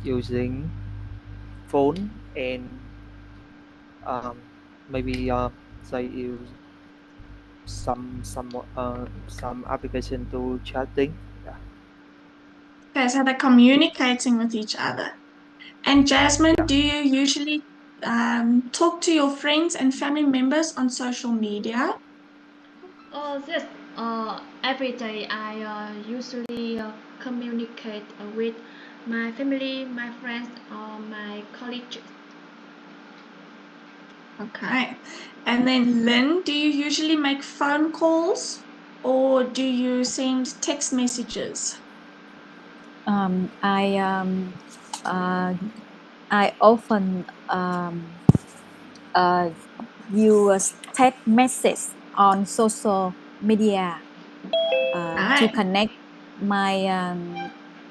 using phone and um, maybe they use some application to chatting. Yeah. Okay, so they're communicating with each other. And Jasmine, Yeah. do you usually talk to your friends and family members on social media? Yes. Every day I usually communicate with my family, my friends, or my colleagues. Okay. And then Lynn, do you usually make phone calls or do you send text messages? Um, I um, uh, I often uh, use text message on social media to Right. connect my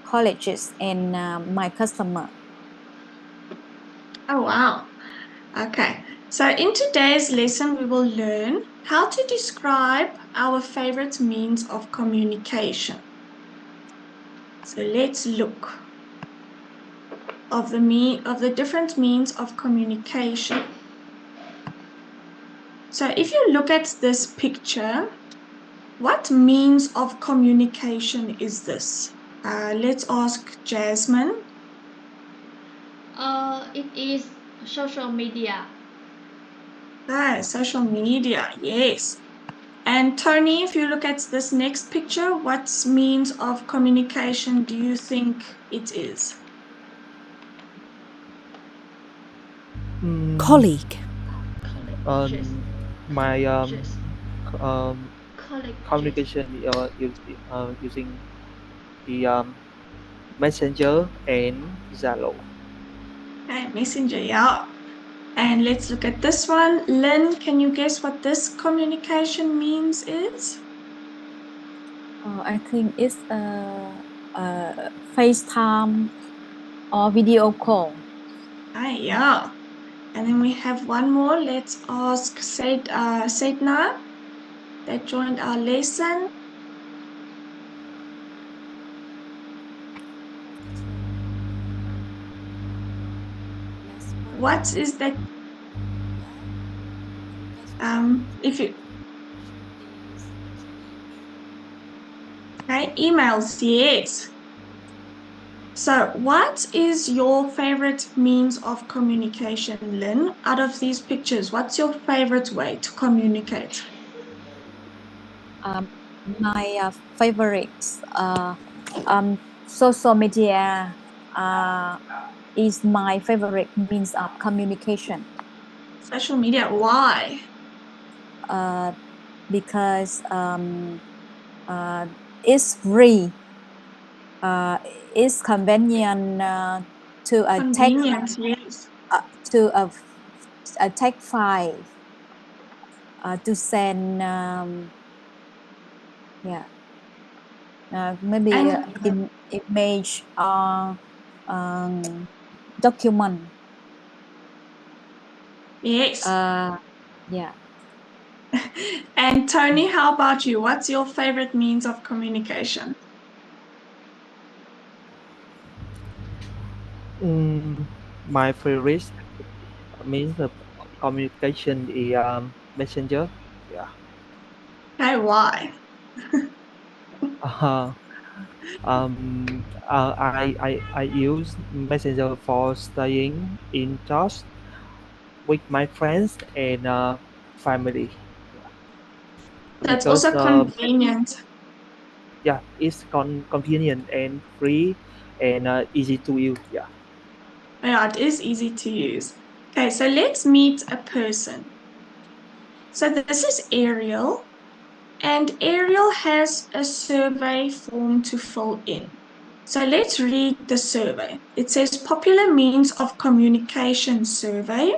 colleges and my customer. Oh, wow. Okay. So in today's lesson, we will learn how to describe our favorite means of communication. So let's look of the different means of communication. So if you look at this picture, what means of communication is this? Let's ask Jasmine. It is social media. Social media, yes. And Tony, if you look at this next picture, what means of communication do you think it is? Colleague. Colleges. Um, my Colleges. um, Colleges. communication using the Messenger and Zalo. Okay, messenger, yeah. And let's look at this one. Lynn, can you guess what this communication means is? I think it's FaceTime or video call. Yeah. And then we have one more. Let's ask Sedna that joined our lesson. What is that? If you okay, emails, yes. So, what is your favorite means of communication, Lynn? Out of these pictures, what's your favorite way to communicate? Um, my favorites social media is my favorite means of communication Social media, why? because it's free, it's convenient to take Convenient, yes. to take file to send yeah maybe And image or document yes. yeah. And Tony, how about you? What's your favorite means of communication? Mm, my favorite means of communication is Messenger. Yeah. Okay, why? Uh, I use Messenger for staying in touch with my friends and family. Yeah. That's Because also convenient. yeah, it's convenient and free and easy to use. Yeah. Yeah, it is easy to use. Okay, so let's meet a person. So this is Ariel, and Ariel has a survey form to fill in. So let's read the survey. It says popular means of communication survey.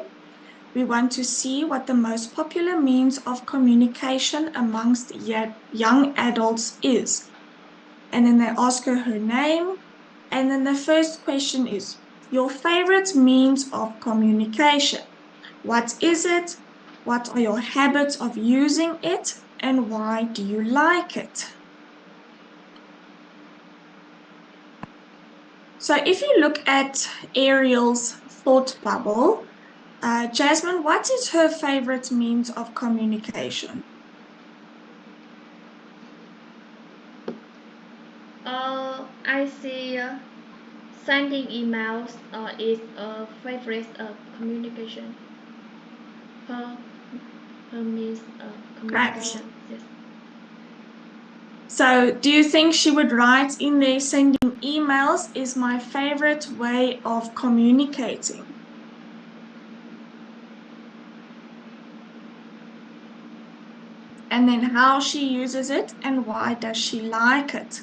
We want to see what the most popular means of communication amongst young adults is. And then they ask her name. And then the first question is, your favorite means of communication? What is it? What are your habits of using it? And why do you like it? So if you look at Ariel's thought bubble, Jasmine, what is her favorite means of communication? I see sending emails is a favorite communication. Her means communication. Yes. So do you think she would write in there, sending emails is my favorite way of communicating? And then how she uses it and why does she like it?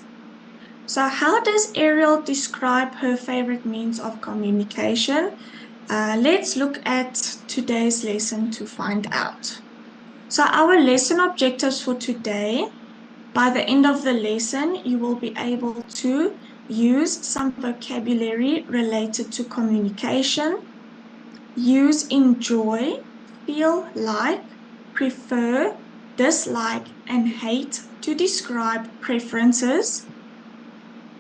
So how does Ariel describe her favorite means of communication? Let's look at today's lesson to find out. So our lesson objectives for today, by the end of the lesson, you will be able to use some vocabulary related to communication, use enjoy, feel like, prefer, dislike, and hate to describe preferences,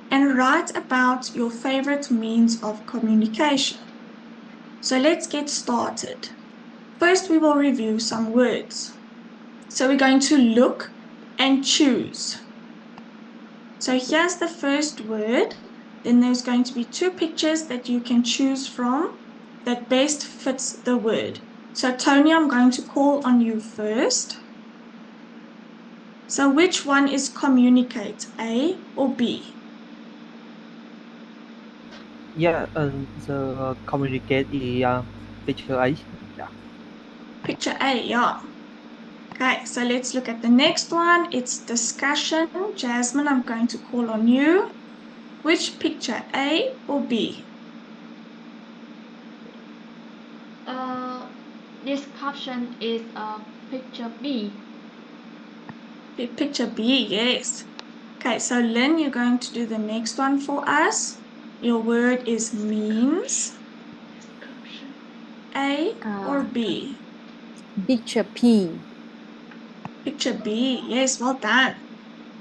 and write about your favorite means of communication. So let's get started. First, we will review some words. So we're going to look and choose. So here's the first word. Then there's going to be two pictures that you can choose from that best fits the word. So Tony, I'm going to call on you first. So which one is communicate, A or B? Yeah, the communicate is picture A. Yeah. Picture A, yeah. Okay, so let's look at the next one. It's discussion. Jasmine, I'm going to call on you. Which picture, A or B? This caption is picture B. Picture B, yes. Okay, so Lynn, you're going to do the next one for us. Your word is means. Description. A or B? Picture P. Picture B, yes, well done.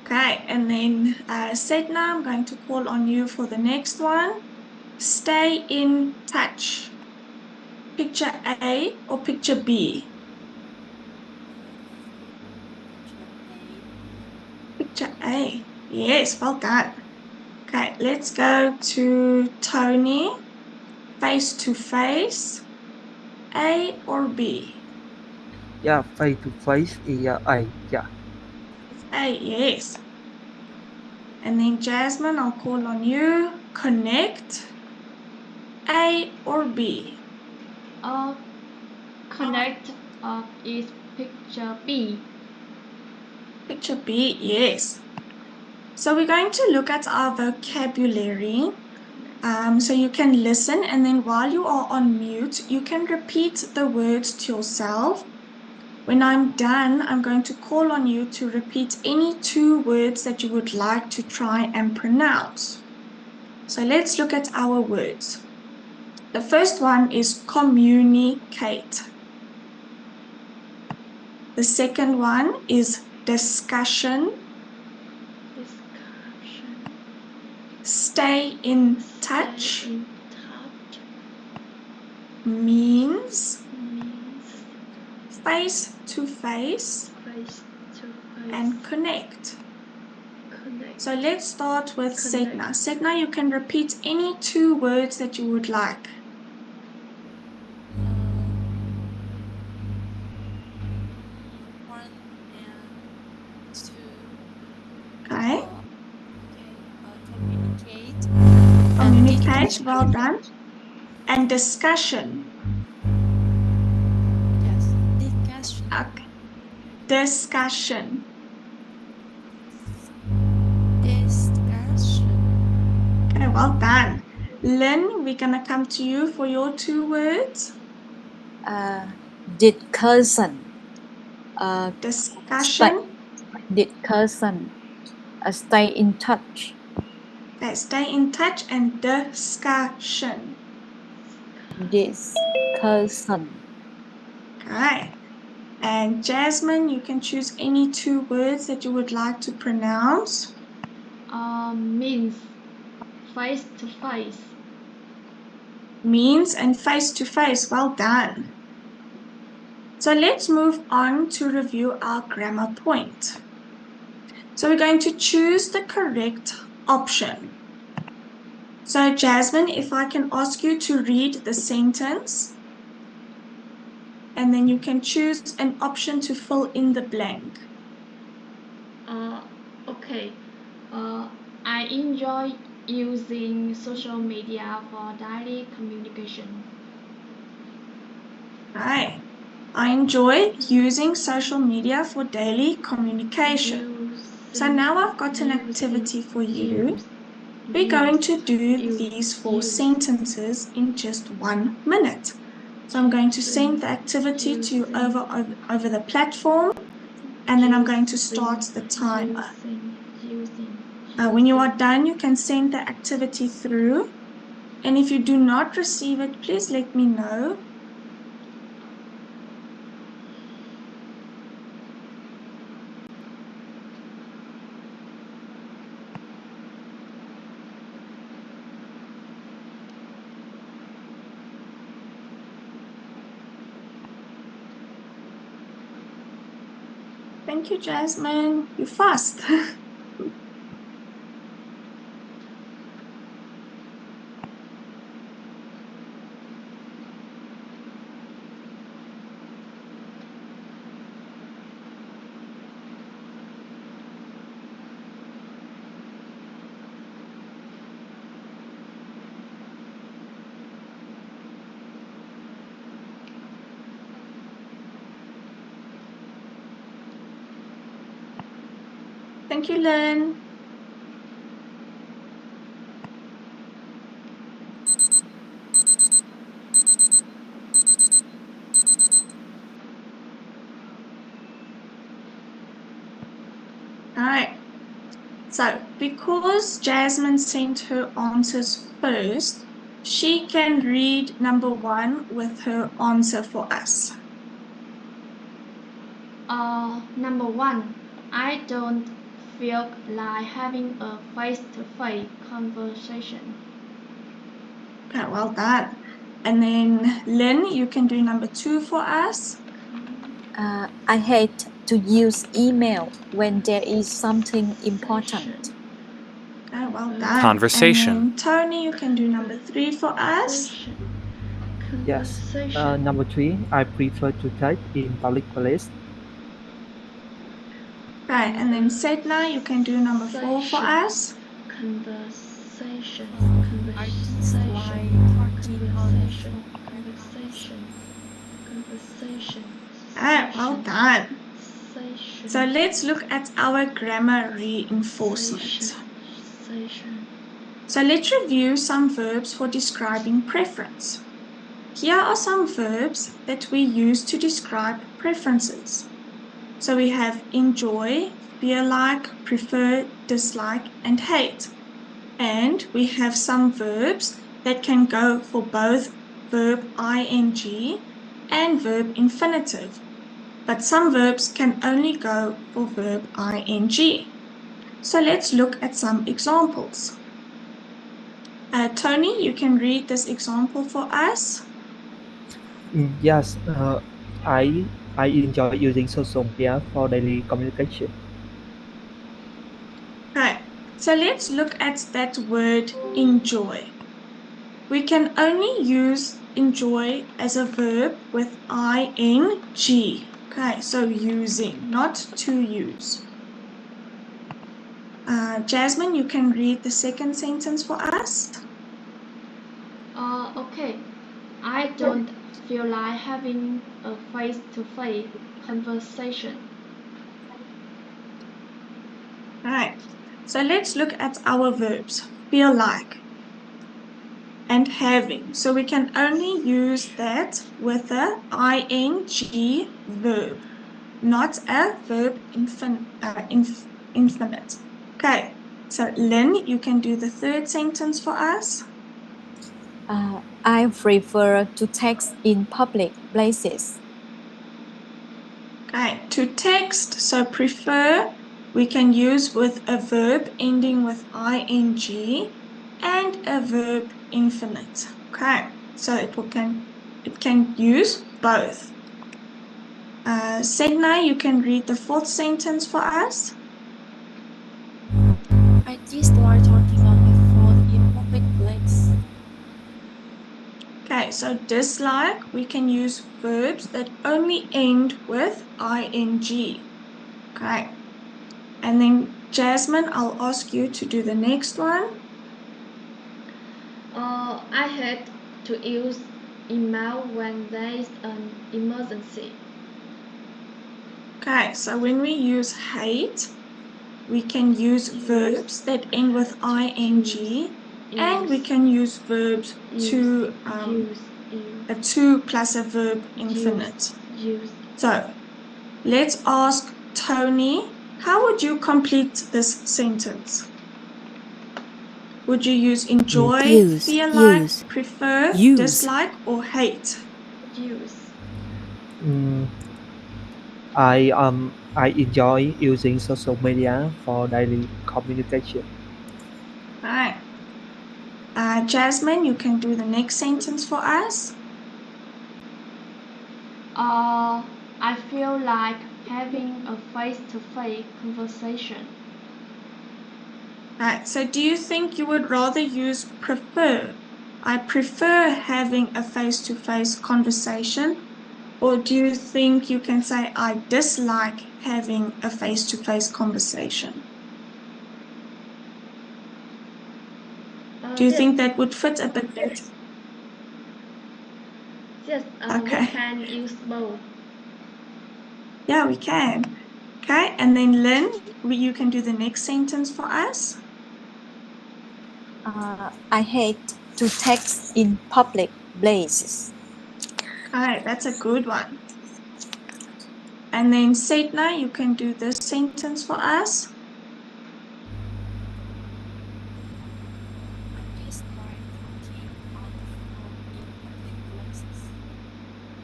Okay, and then Sedna, I'm going to call on you for the next one. Stay in touch. Picture A or picture B? Picture A. Yes, well done. Okay, let's go to Tony. Face to face. A or B? Yeah, face to face is A. Yeah. A, yes. And then Jasmine, I'll call on you. Connect. A or B? Connect is picture B. Picture B, yes. So we're going to look at our vocabulary. So you can listen, and then while you are on mute, you can repeat the words to yourself. When I'm done, I'm going to call on you to repeat any two words that you would like to try and pronounce. So let's look at our words. The first one is communicate. The second one is discussion. Description. Stay in touch. Stay in touch Means means face to face face to face. and connect. Connect. So let's start with Connect. Sedna. Sedna, you can repeat any two words that you would like. One and two. Okay. Communicate. Communicate, well done. And discussion. Yes. Discussion. Okay. Discussion. Discussion. Okay, well done. Lynn, we're going to come to you for your two words. Discussion. Discussion. Discussion. Stay in touch. Okay, stay in touch and discussion. Discussion. Okay. And Jasmine, you can choose any two words that you would like to pronounce. Means. face to face. Means and face to face. Well done. So let's move on to review our grammar point. So we're going to choose the correct option. So Jasmine, if I can ask you to read the sentence, and then you can choose an option to fill in the blank. Okay. I enjoy using social media for daily communication. Right. I enjoy using social media for daily communication. So now I've got an activity for you. We're going to do these 4 sentences in just 1 minute. So I'm going to send the activity to you over the platform, and then I'm going to start the timer. When you are done, you can send the activity through. And if you do not receive it, please let me know. Thank you, Jasmine. You're fast. Thank you, Lynn. All right. So, because Jasmine sent her answers first, she can read number 1 with her answer for us. Number 1, I don't feel like having a face-to-face conversation. Okay, well done. And then Lynn, you can do number 2 for us. I hate to use email when there is something important. Okay, well done. Conversation. And then Tony, you can do number 3 for us. Yes. Number 3, I prefer to type in public place. Right, and then Setna, you can do number 4 for us. Conversation. I dislike talking on the phone. Conversation. Alright, well done. So let's look at our grammar reinforcement. So let's review some verbs for describing preference. Here are some verbs that we use to describe preferences. So we have enjoy, feel like, prefer, dislike, and hate. And we have some verbs that can go for both verb ing and verb infinitive. But some verbs can only go for verb ing. So let's look at some examples. Tony, you can read this example for us. Yes, I enjoy using social media for daily communication. Right, so let's look at that word enjoy. We can only use enjoy as a verb with ing. Okay, so using, not to use. Jasmine, you can read the second sentence for us. Okay. I don't feel like having a face-to-face conversation. Right, so let's look at our verbs. Feel like and having. So we can only use that with a ing verb, not a verb infinite. Okay, so Lynn, you can do the third sentence for us. I prefer to text in public places. Okay, to text, so prefer, we can use with a verb ending with ing. and a verb infinite. Okay, so it can use both. Sedna, you can read the fourth sentence for us. I dislike talking on the phone in public place. Okay, so dislike, we can use verbs that only end with ing. Okay, and then Jasmine, I'll ask you to do the next one. I hate to use email when there is an emergency. Okay, so when we use hate, we can use verbs that end with ing, and we can use verbs to a to plus a verb infinite. So let's ask Tony, how would you complete this sentence? Would you use enjoy, Use, feel like, use, prefer, use. dislike, or hate? Use. I enjoy using social media for daily communication. Right. Jasmine, you can do the next sentence for us. I feel like having a face-to-face conversation. Right, so do you think you would rather use prefer? I prefer having a face-to-face conversation, or do you think you can say I dislike having a face-to-face conversation? Do you think that would fit a bit better? Yes, Okay. we can use both. Yeah, we can. Okay, and then Lynn, you can do the next sentence for us. I hate to text in public places. Okay, that's a good one. And then Setna, you can do this sentence for us.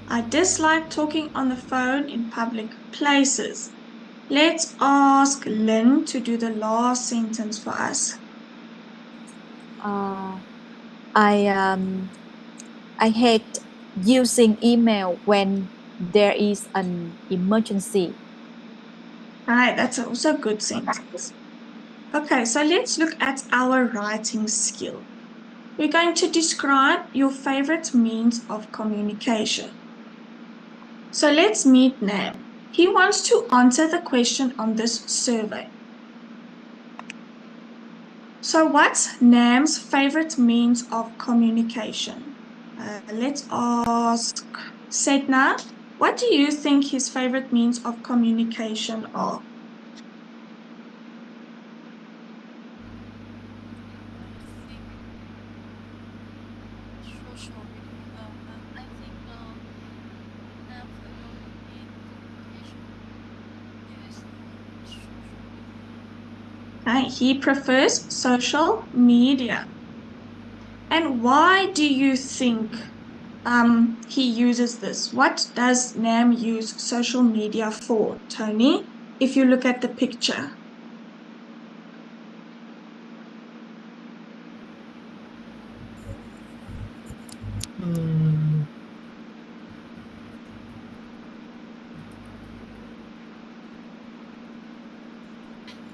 I dislike talking on the phone in public places. Let's ask Lynn to do the last sentence for us. I hate using email when there is an emergency. All right, that's also a good sentence. Okay, so let's look at our writing skill. We're going to describe your favorite means of communication. So let's meet Nam. He wants to answer the question on this survey. So what's Nam's favorite means of communication? Let's ask Setna, what do you think his favorite means of communication are? He prefers social media. And why do you think he uses this? What does Nam use social media for, Tony, if you look at the picture?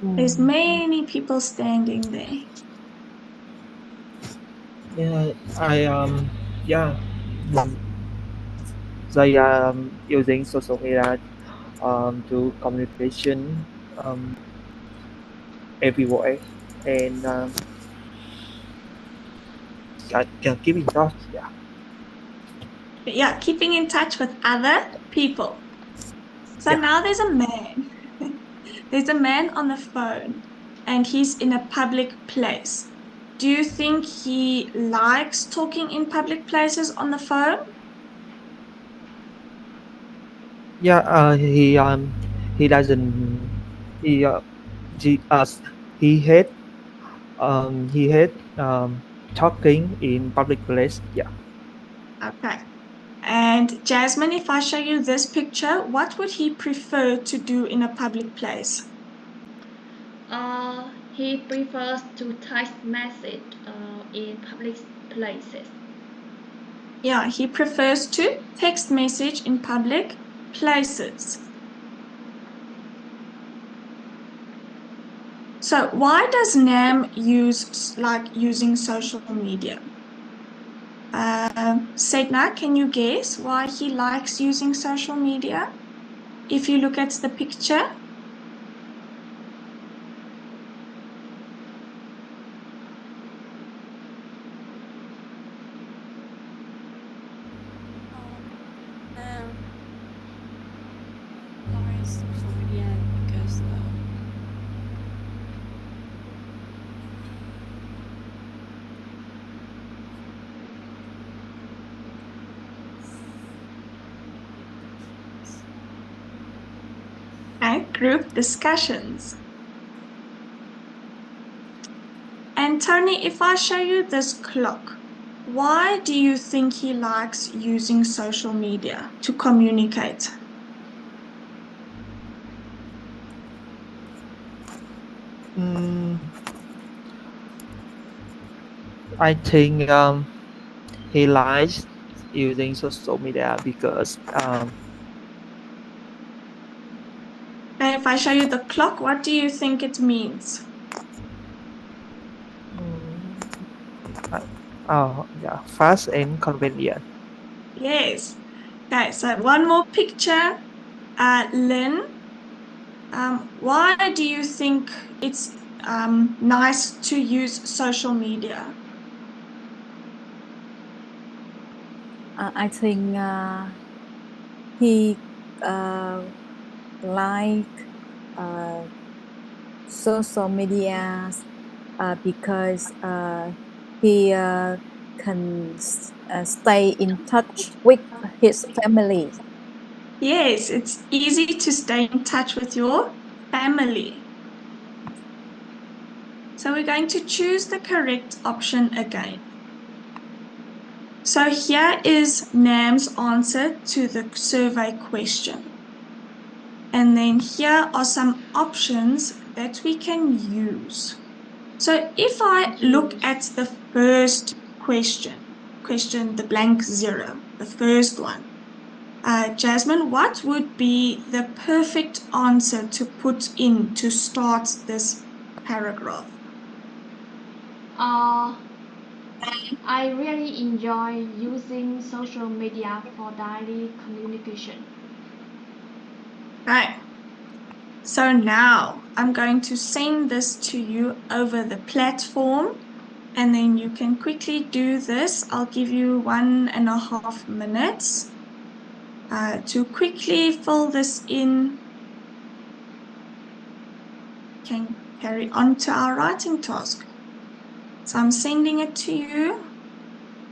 There's many people standing there. They are using social media to communication everywhere, and keep in touch. Yeah, keeping in touch with other people. So now there's a man. There's a man on the phone, and he's in a public place. Do you think he likes talking in public places on the phone? He doesn't he he, he hate he hate talking in public place. Okay. And Jasmine, if I show you this picture, what would he prefer to do in a public place? He prefers to text message in public places. Yeah, he prefers to text message in public places. So why does Nam like using social media? Sedna, can you guess why he likes using social media? If you look at the picture. Why social media? Because And group discussions. And Tony, if I show you this clock, why do you think he likes using social media to communicate? I think he likes using social media because And if I show you the clock, what do you think it means? fast and convenient. Yes. Okay, so one more picture. Lynn, why do you think it's nice to use social media? I think he like social media because he can stay in touch with his family. Yes, it's easy to stay in touch with your family. So we're going to choose the correct option again. So here is Nam's answer to the survey question. And then here are some options that we can use. So if I look at the first question, the blank 0, the first one, Jasmine, what would be the perfect answer to put in to start this paragraph? I really enjoy using social media for daily communication. Right. So now I'm going to send this to you over the platform, and then you can quickly do this. I'll give you 1.5 minutes to quickly fill this in. Can carry on to our writing task. So I'm sending it to you,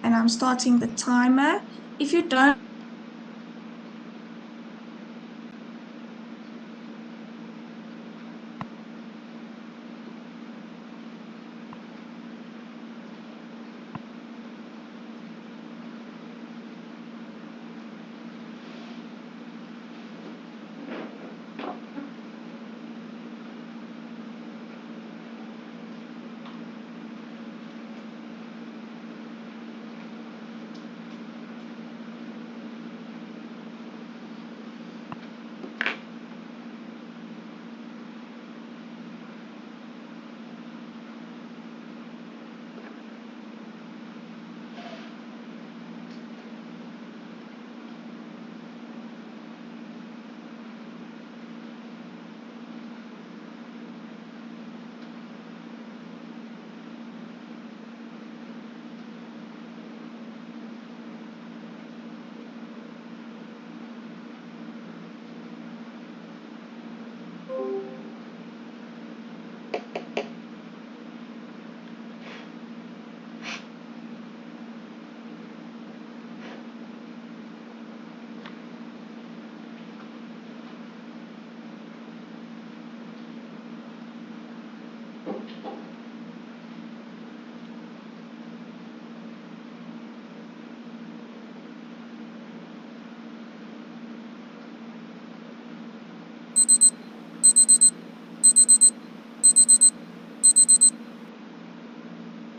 and I'm starting the timer. If you don't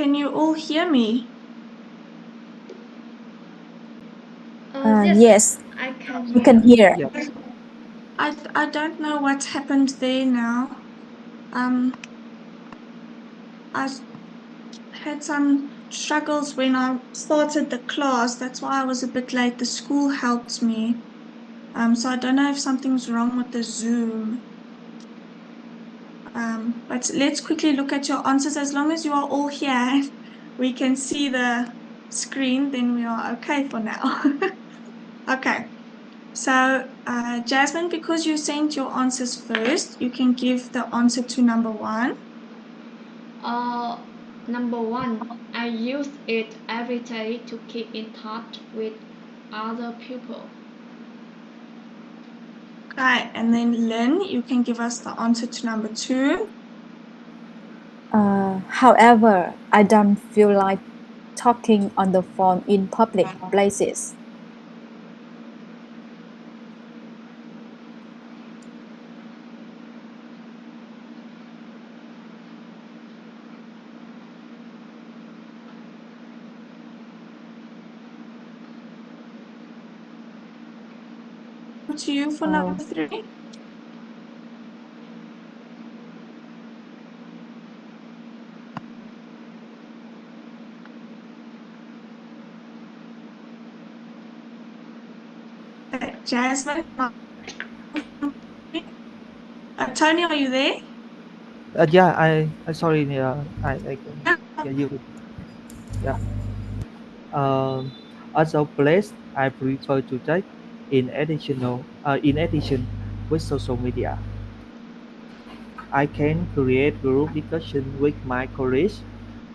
Can you all hear me? Yes, I can we can hear. Yeah. I don't know what's happened there now. I had some struggles when I started the class. That's why I was a bit late. The school helped me. So I don't know if something's wrong with the Zoom. But let's quickly look at your answers. As long as you are all here, we can see the screen, then we are okay for now. Okay. So, Jasmine, because you sent your answers first, you can give the answer to number 1. Number 1, I use it every day to keep in touch with other people. Okay, and then Lynn, you can give us the answer to number 2. However, I don't feel like talking on the phone in public places. To you for number 3. Okay, Jasmine. Tony, are you there? Yeah, I sorry. I can hear you. Yeah. Also, place I prefer to take in addition with social media. I can create group discussion with my colleagues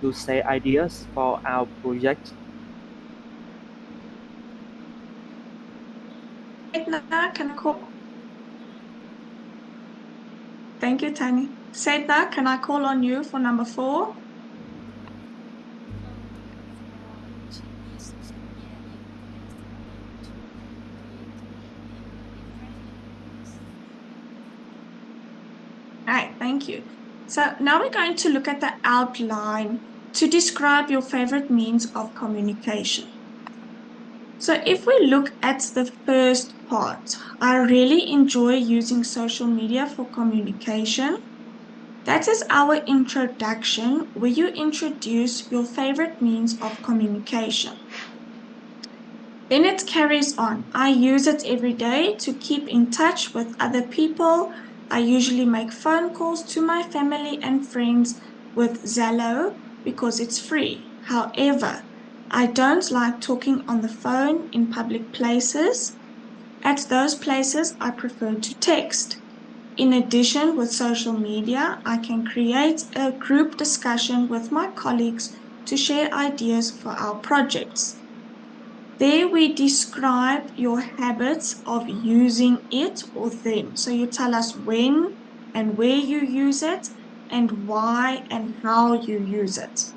to share ideas for our project. Sedna, can I call? Thank you, Tony. Sedna, can I call on you for number 4? All right, thank you. So now we're going to look at the outline to describe your favorite means of communication. So if we look at the first part, I really enjoy using social media for communication. That is our introduction, where you introduce your favorite means of communication. Then it carries on. I use it every day to keep in touch with other people. I usually make phone calls to my family and friends with Zello because it's free. However, I don't like talking on the phone in public places. At those places, I prefer to text. In addition, with social media, I can create a group discussion with my colleagues to share ideas for our projects. There we describe your habits of using it or them. So you tell us when and where you use it and why and how you use it.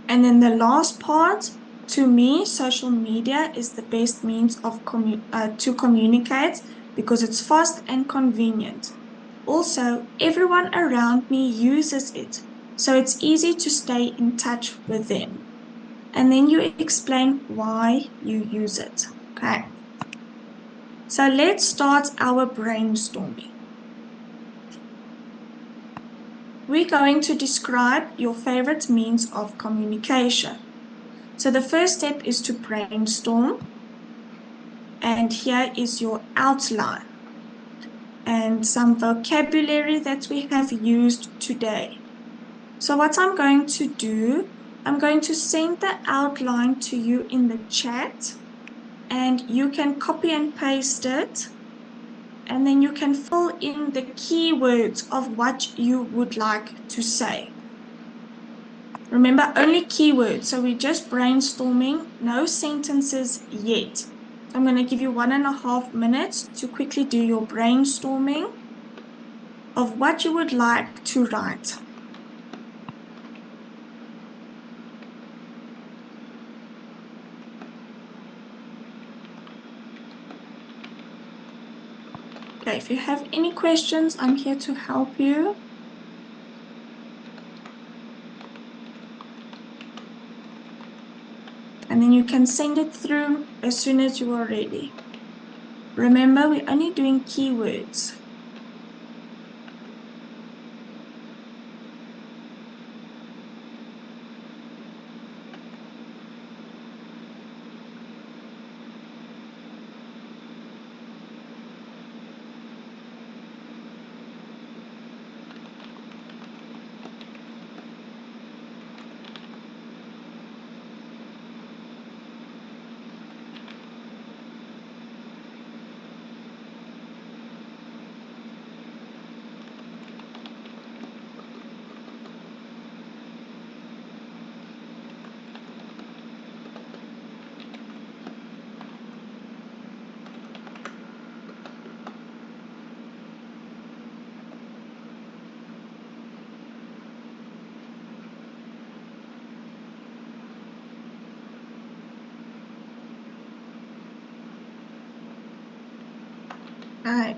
And then the last part, to me, social media is the best means of to communicate because it's fast and convenient. Also, everyone around me uses it, so it's easy to stay in touch with them. And then you explain why you use it. Okay. So let's start our brainstorming. We're going to describe your favorite means of communication. So the first step is to brainstorm. And here is your outline and some vocabulary that we have used today. So what I'm going to do, I'm going to send the outline to you in the chat, and you can copy and paste it, and then you can fill in the keywords of what you would like to say. Remember, only keywords, so we're just brainstorming, no sentences yet. I'm going to give you 1.5 minutes to quickly do your brainstorming of what you would like to write. Okay, if you have any questions, I'm here to help you. and then you can send it through as soon as you are ready. Remember, we're only doing keywords. Alright.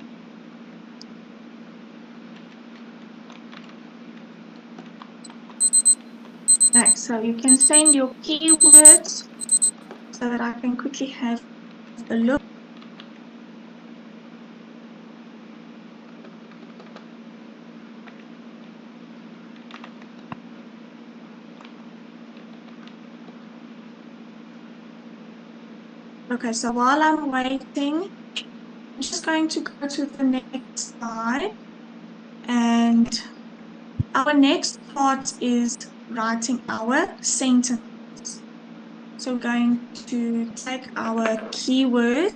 Right, so you can send your keywords so that I can quickly have a look. Okay, so while I'm waiting, I'm just going to go to the next slide. And our next part is writing our sentence. So we're going to take our keyword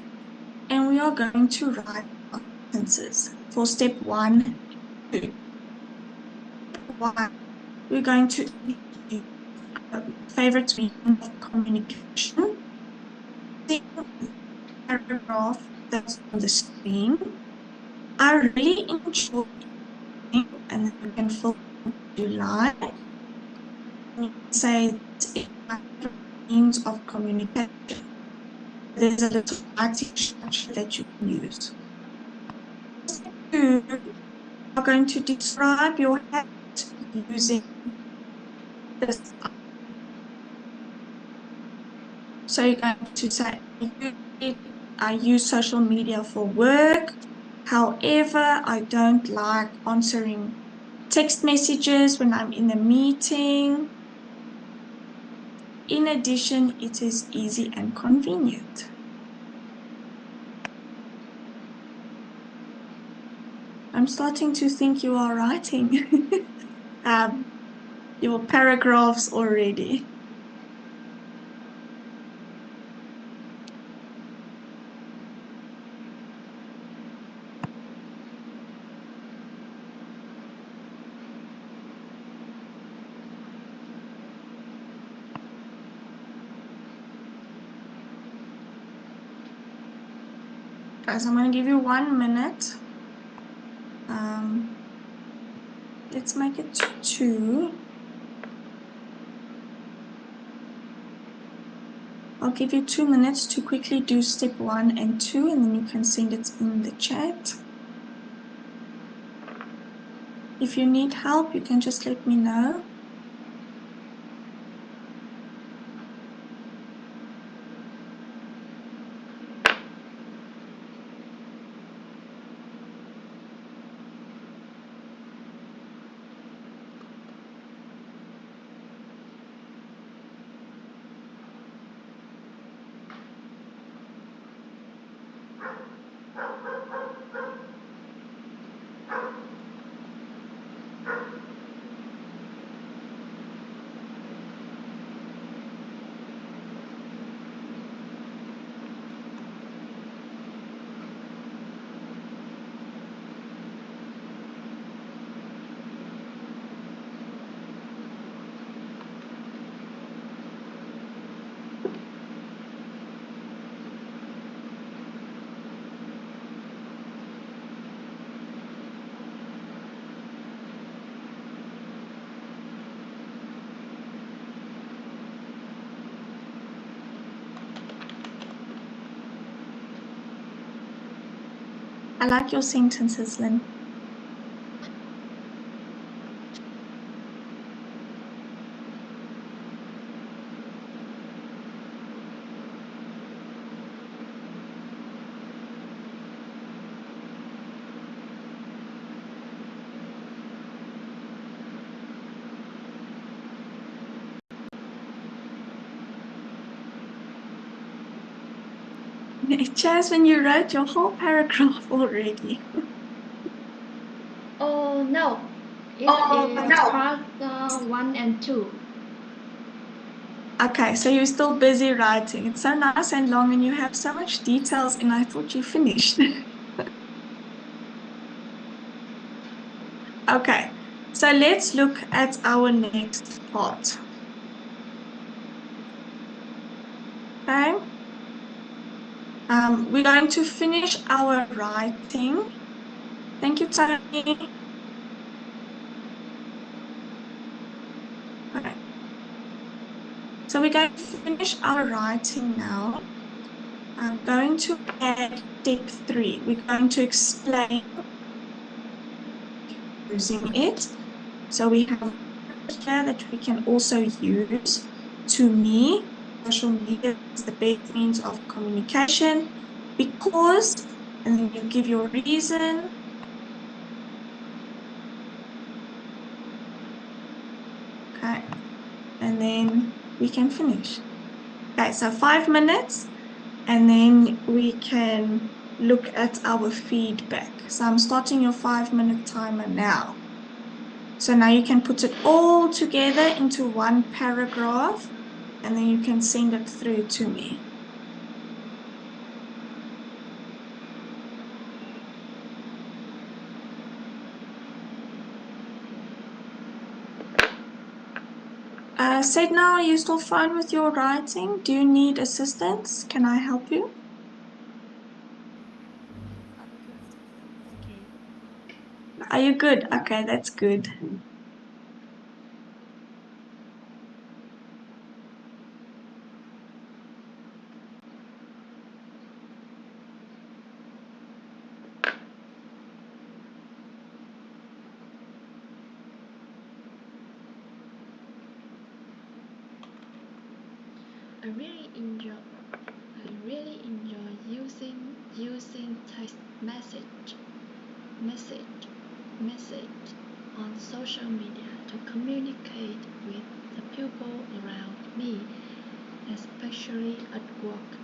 and we are going to write sentences for step 1, 2. We're going to use favorite medium of communication. The paragraph that's on the screen. I really enjoy it, and you can fill July. You say it's my means of communication. There's a little writing structure that you can use. You are going to describe your habit using this. So you're going to say, I use social media for work. However, I don't like answering text messages when I'm in a meeting. In addition, it is easy and convenient. I'm starting to think you are writing your paragraphs already. Guys, I'm going to give you 1 minute. Let's make it 2. I'll give you 2 minutes to quickly do step 1 and 2, and then you can send it in the chat. If you need help, you can just let me know. I like your sentences, Lynn. Jasmine, you wrote your whole paragraph already. Oh no, it is part 1 and 2. Okay, so you're still busy writing. It's so nice and long and you have so much details and I thought you finished. Okay, so let's look at our next part. Okay. We're going to finish our writing. Thank you, Tony. Okay. So we're going to finish our writing now. I'm going to add step 3. We're going to explain using it. So we have here that we can also use. To me, social media is the best means of communication because, and then you give your reason. Okay, and then we can finish. Okay, so 5 minutes, and then we can look at our feedback. So I'm starting your 5-minute timer now. So now you can put it all together into one paragraph, and then you can send it through to me. Sedna, are you still fine with your writing? Do you need assistance? Can I help you? Are you good? Okay, that's good. I really enjoy using text message on social media to communicate with the people around me, especially at work.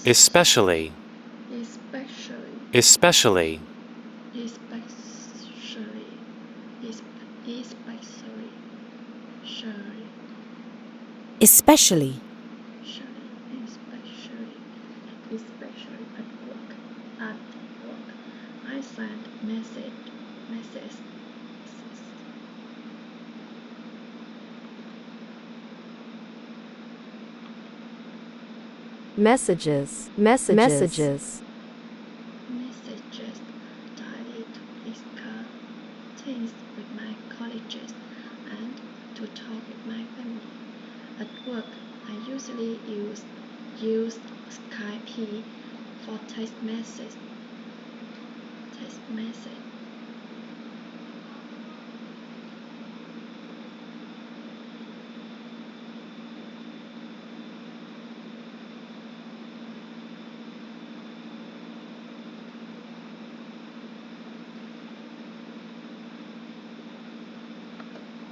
Especially. Especially. At work, I send messages. Messages. Daily to discuss things with my colleagues and to talk with my family. At work, I usually use Skype for text message.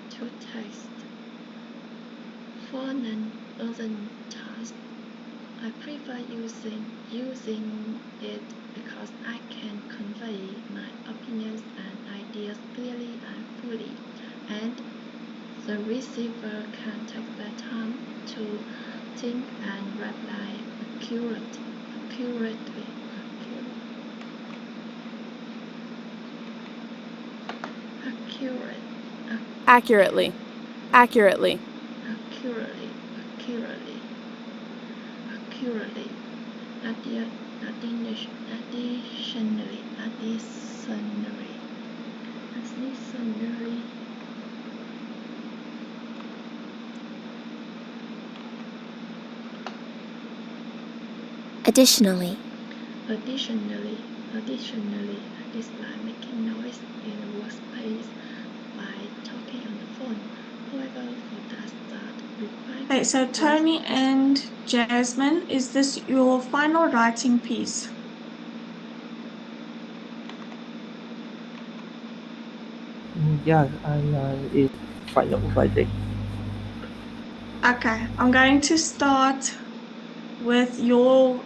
To text. For an urgent task, I prefer using it because I can convey my opinions and ideas clearly and fully, and the receiver can take the time to think and reply accurately. Accurately. Accurately. Additionally. Additionally, I dislike making noise in a workspace by talking on the phone. However, for tasks that require... Okay, so Tony and Jasmine, is this your final writing piece? Yeah, it's final writing. Okay, I'm going to start with your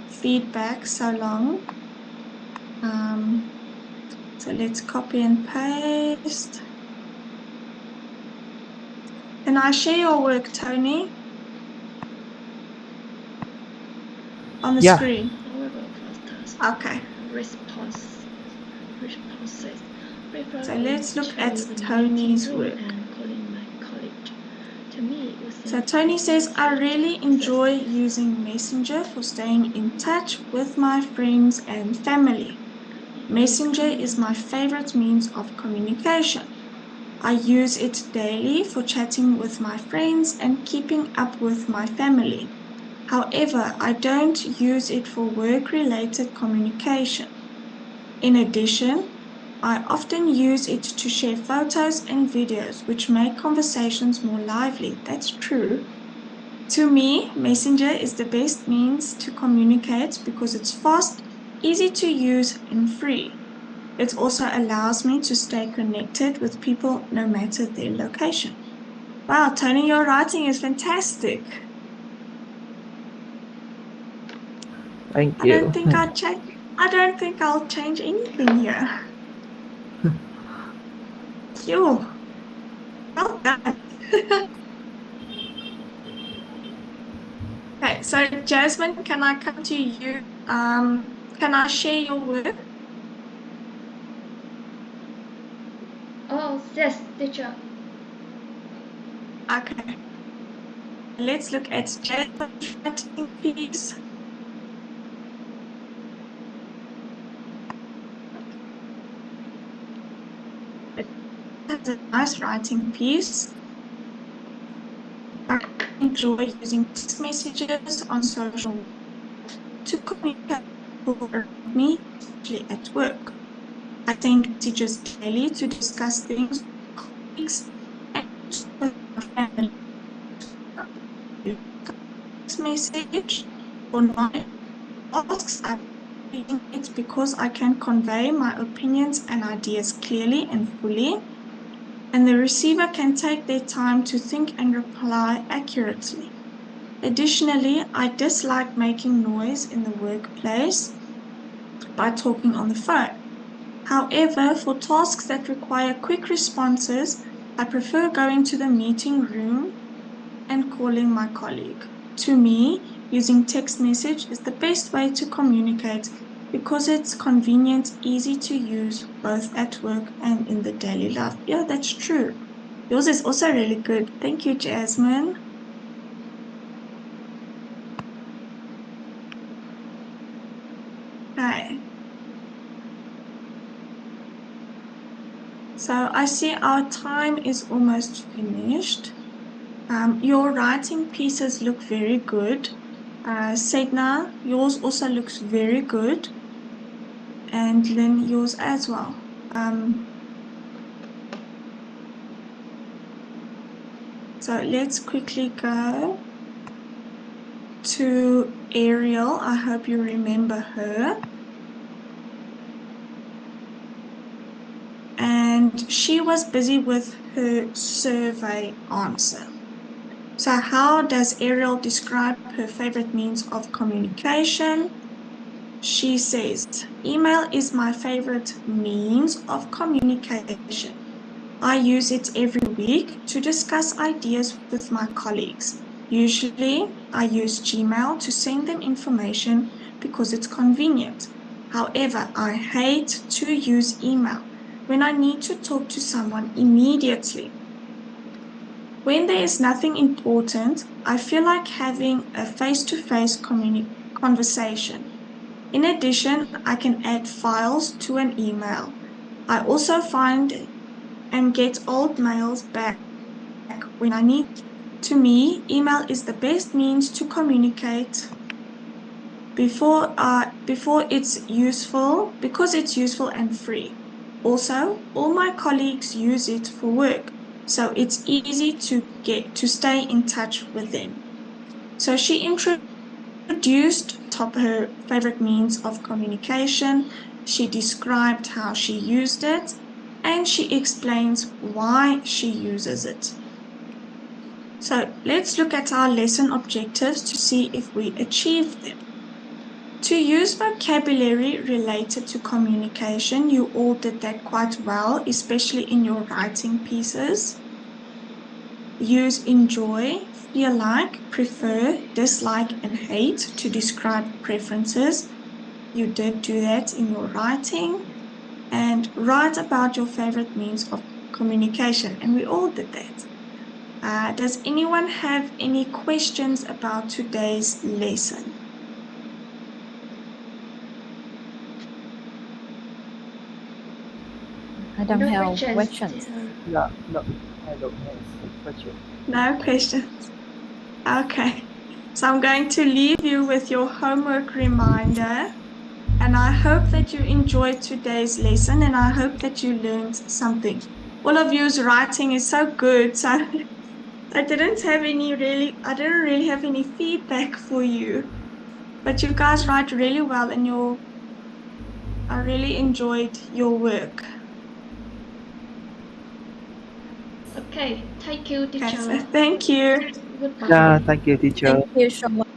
feedback so long. So let's copy and paste. Can I share your work, Tony? On the Yeah. screen. However, clusters Okay. responses So referring let's look to at the Tony's meeting room work. and calling my colleague. To me, So using Tony text says, I message really is enjoy using Messenger for staying in touch with my friends and family. Messenger is my favorite means of communication. I use it daily for chatting with my friends and keeping up with my family. However, I don't use it for work-related communication. In addition, I often use it to share photos and videos, which make conversations more lively. That's true. To me, Messenger is the best means to communicate because it's fast, easy to use, and free. It also allows me to stay connected with people no matter their location. Wow, Tony, your writing is fantastic. Thank I you. don't think I'll change anything here. You, well done. Okay, so Jasmine, can I come to you? Can I share your work? Oh, yes, teacher. Okay. Let's look at Jasmine's writing piece. It has a nice writing piece. I enjoy using text messages on social media to communicate with people around me, especially at work. I send messages daily to discuss things with colleagues and with my family. Text message or not tasks I'm doing it because I can convey my opinions and ideas clearly and fully, and the receiver can take their time to think and reply accurately. Additionally, I dislike making noise in the workplace by talking on the phone. However, for tasks that require quick responses, I prefer going to the meeting room and calling my colleague. To me, using text message is the best way to communicate because it's convenient, easy to use both at work and in the daily life. Yeah, that's true. Yours is also really good. Thank you, Jasmine. Okay. So I see our time is almost finished. Your writing pieces look very good. Sedna, yours also looks very good. And Lynn, yours as well. So let's quickly go to Ariel. I hope you remember her. And she was busy with her survey answer. So how does Ariel describe her favorite means of communication? She says, email is my favorite means of communication. I use it every week to discuss ideas with my colleagues. Usually, I use Gmail to send them information because it's convenient. However, I hate to use email when I need to talk to someone immediately. When there is nothing important, I feel like having a face-to-face conversation. In addition, I can add files to an email. I also find and get old mails back when I need. To me, email is the best means to communicate before it's useful because it's useful and free. Also, all my colleagues use it for work, so it's easy to stay in touch with them. So she introduced her favorite means of communication. She described how she used it, and she explains why she uses it. So let's look at our lesson objectives to see if we achieved them. To use vocabulary related to communication, you all did that quite well, especially in your writing pieces. Use enjoy, feel like, prefer, dislike, and hate to describe preferences. You did do that in your writing. And write about your favorite means of communication, and we all did that. Does anyone have any questions about today's lesson? I don't No have questions. questions. No, I don't have question. No questions? Okay. So I'm going to leave you with your homework reminder. And I hope that you enjoyed today's lesson, and I hope that you learned something. All of you's writing is so good. So I didn't really have any feedback for you. But you guys write really well, and I really enjoyed your work. Okay, thank you, Okay, teacher. so thank you. Goodbye. Yeah, thank you, teacher. Thank you so much.